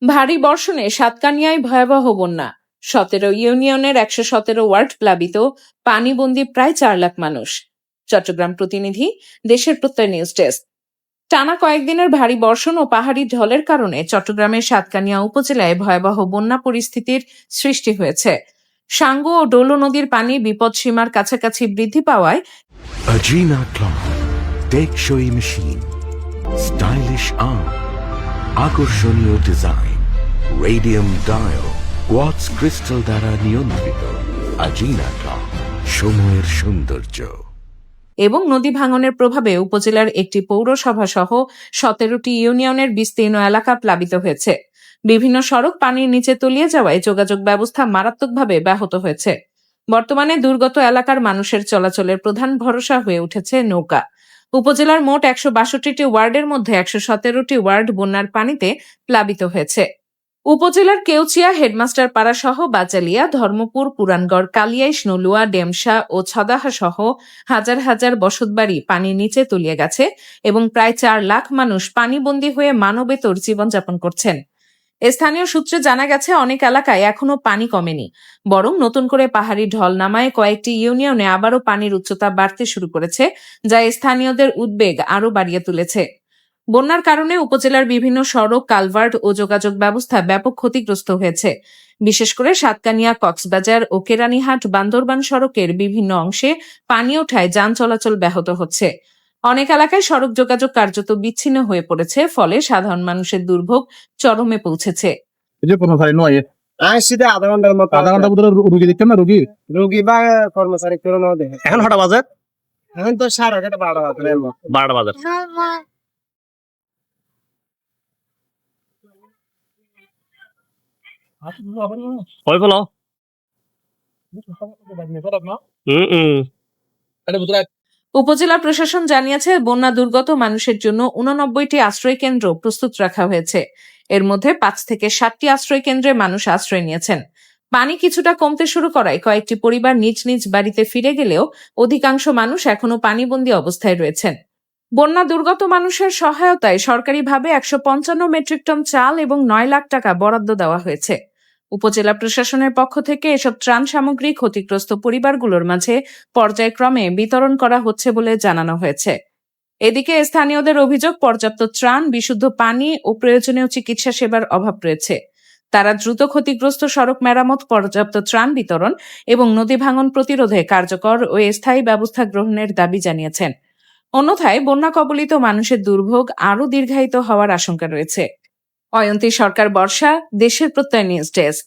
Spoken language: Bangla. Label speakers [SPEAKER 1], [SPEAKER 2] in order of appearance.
[SPEAKER 1] ভারী বর্ষণে সাতকানিয়ায় ভয়াবহ বন্যা, 17 ইউনিয়নের 117 ওয়ার্ড প্লাবিত, পানিবন্দী প্রায় 4 লাখ মানুষ। চট্টগ্রাম প্রতিনিধি, দেশের প্রত্যয় নিউজ ডেস্ক। টানা কয়েকদিনের ভারী বর্ষণ ও পাহাড়ি ঢলের কারণে চট্টগ্রামের সাতকানিয়া উপজেলায় ভয়াবহ বন্যা পরিস্থিতির সৃষ্টি হয়েছে। সাঙ্গু ও ডোলো নদীর পানি বিপদসীমার কাছাকাছি বৃদ্ধি পাওয়ায়
[SPEAKER 2] Agena Cloth, টেকসই মেশিন, স্টাইলিশ আর্ম, আকর্ষণীয় design, radium dial, quartz crystal দ্বারা নিয়ন্ত্রিত। Agena Cloth, সময়ের সৌন্দর্য।
[SPEAKER 1] এবং নদী ভাঙনের প্রভাবে উপজেলার একটি পৌরসভা সহ 17টি ইউনিয়নের বিস্তীর্ণ এলাকা প্লাবিত হয়েছে। বিভিন্ন সড়ক পানির নিচে তলিয়ে যাওয়ায় যোগাযোগ ব্যবস্থা মারাত্মকভাবে ব্যাহত হয়েছে। বর্তমানে দুর্গত এলাকার মানুষের চলাচলের প্রধান ভরসা হয়ে উঠেছে নৌকা। উপজেলার মোট 162টি ওয়ার্ডের মধ্যে 117টি ওয়ার্ড বন্যার পানিতে প্লাবিত হয়েছে। উপজেলার কেউচিয়া, হেডমাস্টার পাড়া সহ বাচালিয়া, ধর্মপুর, পুরানগড়, কালিয়াইশ, নলুয়া, ডেমসা ও ছদাহা সহ হাজার হাজার বসতবাড়ি পানির নিচে তলিয়ে গেছে এবং প্রায় 4 লাখ মানুষ পানিবন্দী হয়ে মানবেতর জীবনযাপন করছেন। স্থানীয় সূত্রে জানা গেছে, অনেক এলাকায় এখনো পানি কমেনি, বরং নতুন করে পাহাড়ি ঢল নামায় কয়েকটি ইউনিয়নে আবারও পানির উচ্চতা বাড়তে শুরু করেছে, যা স্থানীয়দের উদ্বেগ আরও বাড়িয়ে তুলেছে। বন্যার কারণে উপজেলার বিভিন্ন সড়ক, কালভার্ট ও যোগাযোগ ব্যবস্থা ব্যাপক ক্ষতিগ্রস্ত হয়েছে। বিশেষ করে সাতকানিয়া, কক্সবাজার ও কেরানীহাট বান্দরবান সড়কের বিভিন্ন অংশে পানি ওঠায় যান চলাচল ব্যাহত হচ্ছে। অনেক এলাকায় সড়ক যোগাযোগ কার্যত বিচ্ছিন্ন হয়ে পড়েছে, ফলে সাধারণ মানুষের দুর্ভোগ চরমে পৌঁছেছে।
[SPEAKER 3] আধা ঘন্টা ভিতরে রুগী দেখতেন না? রুগী বা কর্মচারী এখন হঠাৎ বাজে, এখন তো 12:30 বাজে।
[SPEAKER 1] উপজেলা প্রশাসন জানিয়েছে, বন্যা দুর্গত মানুষের জন্য 89টি আশ্রয় কেন্দ্র প্রস্তুত রাখা হয়েছে। এর মধ্যে 5 থেকে 7টি আশ্রয় কেন্দ্রে মানুষ আশ্রয় নিয়েছেন। পানি কিছুটা কমতে শুরু করায় কয়েকটি পরিবার নিজ নিজ বাড়িতে ফিরে গেলেও অধিকাংশ মানুষ এখনো পানিবন্দী অবস্থায় রয়েছেন। বন্যা দুর্গত মানুষের সহায়তায় সরকারিভাবে 155 মেট্রিক টন চাল এবং 9 লাখ টাকা বরাদ্দ দেওয়া হয়েছে। উপজেলা প্রশাসনের পক্ষ থেকে এসব ত্রাণ সামগ্রী ক্ষতিগ্রস্ত পরিবারগুলোর মাঝে পর্যায়ক্রমে বিতরণ করা হচ্ছে বলে জানানো হয়েছে। এদিকে স্থানীয়দের অভিযোগ, পর্যাপ্ত ত্রাণ, বিশুদ্ধ পানি ও প্রয়োজনীয় চিকিৎসা সেবার অভাব রয়েছে। তারা দ্রুত ক্ষতিগ্রস্ত সড়ক মেরামত, পর্যাপ্ত ত্রাণ বিতরণ এবং নদী ভাঙন প্রতিরোধে কার্যকর ও স্থায়ী ব্যবস্থা গ্রহণের দাবি জানিয়েছেন। অন্যথায় বন্যা কবলিত মানুষের দুর্ভোগ আরও দীর্ঘায়িত হওয়ার আশঙ্কা রয়েছে। অয়ন্তী সরকার, বর্ষা, দেশের প্রত্যয় নিউজ ডেস্ক।